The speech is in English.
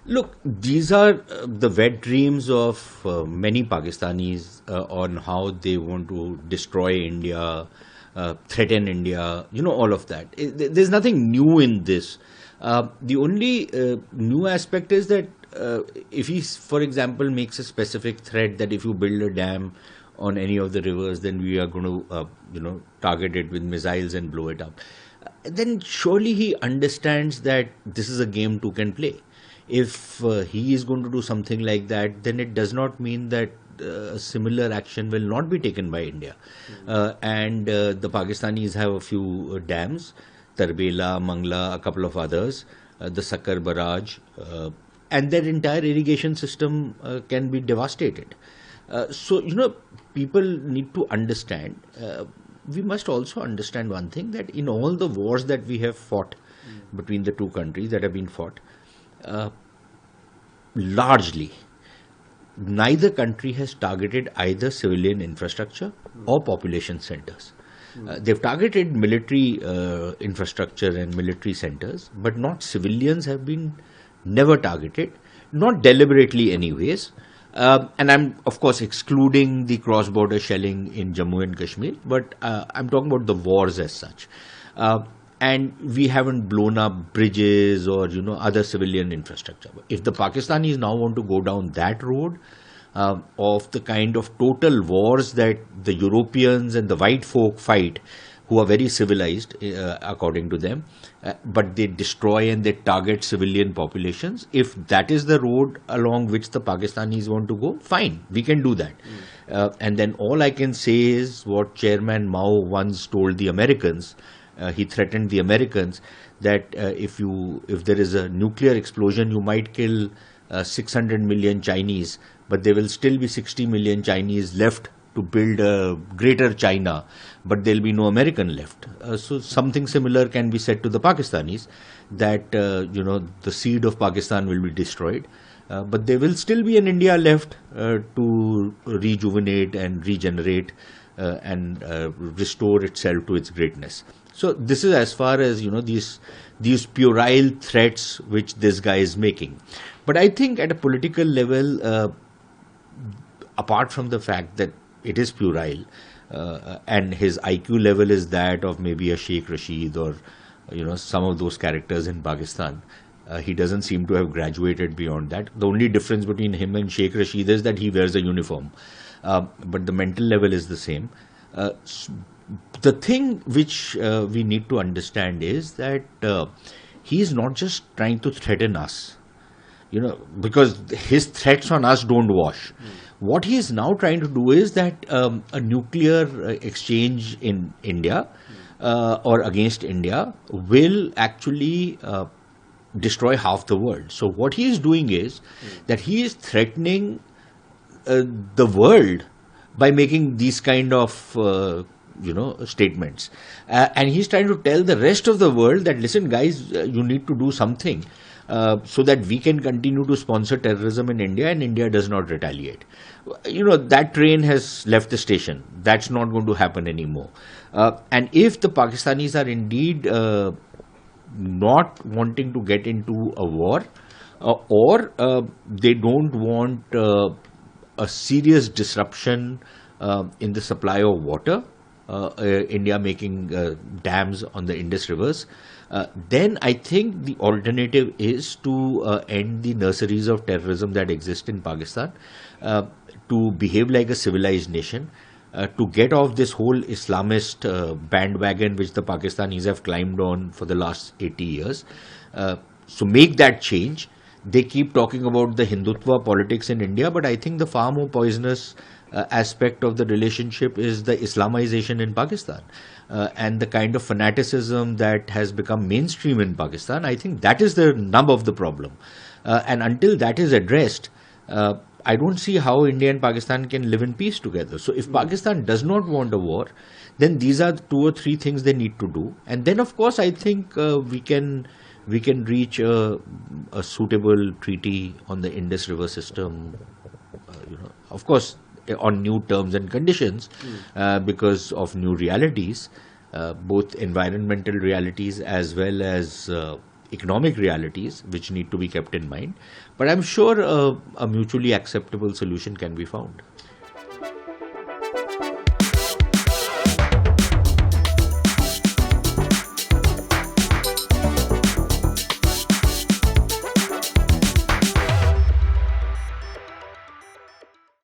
Look, these are the wet dreams of many Pakistanis on how they want to destroy India, threaten India, all of that. There's nothing new in this. The only new aspect is that if he, for example, makes a specific threat that if you build a dam on any of the rivers, then we are going to, target it with missiles and blow it up. Then surely he understands that this is a game two can play. If he is going to do something like that, then it does not mean that similar action will not be taken by India. And the Pakistanis have a few dams, Tarbela, Mangla, a couple of others, the Sakar barrage, and their entire irrigation system can be devastated. So, people need to understand. We must also understand one thing, that in all the wars that we have fought between the two countries that have been fought, largely, neither country has targeted either civilian infrastructure or population centers. They've targeted military infrastructure and military centers, but not civilians have been never targeted, not deliberately anyways. And I'm, of course, excluding the cross-border shelling in Jammu and Kashmir, but I'm talking about the wars as such. And we haven't blown up bridges or, other civilian infrastructure. If the Pakistanis now want to go down that road of the kind of total wars that the Europeans and the white folk fight, who are very civilized, according to them, but they destroy and they target civilian populations. If that is the road along which the Pakistanis want to go, fine, we can do that. And then all I can say is what Chairman Mao once told the Americans. He threatened the Americans that if there is a nuclear explosion, you might kill 600 million Chinese, but there will still be 60 million Chinese left to build a greater China, but there will be no American left. So something similar can be said to the Pakistanis, that the seed of Pakistan will be destroyed, but there will still be an India left to rejuvenate and regenerate and restore itself to its greatness. So this is as far as these puerile threats which this guy is making. But I think at a political level, apart from the fact that it is puerile, and his IQ level is that of maybe a Sheikh Rashid or some of those characters in Pakistan, he doesn't seem to have graduated beyond that. The only difference between him and Sheikh Rashid is that he wears a uniform, but the mental level is the same. The thing which we need to understand is that he is not just trying to threaten us, because his threats on us don't wash. What he is now trying to do is that a nuclear exchange in India or against India will actually destroy half the world. So what he is doing is that he is threatening the world by making these kind of statements, and he's trying to tell the rest of the world that, listen guys, you need to do something so that we can continue to sponsor terrorism in India and India does not retaliate. That train has left the station. That's not going to happen anymore. And if the Pakistanis are indeed not wanting to get into a war, or they don't want a serious disruption in the supply of water, India making dams on the Indus rivers, then I think the alternative is to end the nurseries of terrorism that exist in Pakistan, to behave like a civilized nation, to get off this whole Islamist bandwagon which the Pakistanis have climbed on for the last 80 years. So make that change. They keep talking about the Hindutva politics in India, but I think the far more poisonous aspect of the relationship is the Islamization in Pakistan, and the kind of fanaticism that has become mainstream in Pakistan. I think that is the nub of the problem, and until that is addressed, I don't see how India and Pakistan can live in peace together. So if Pakistan does not want a war, then these are 2 or 3 things they need to do, and then of course I think we can reach a suitable treaty on the Indus River system, of course on new terms and conditions, because of new realities, both environmental realities as well as economic realities which need to be kept in mind. But I'm sure a mutually acceptable solution can be found.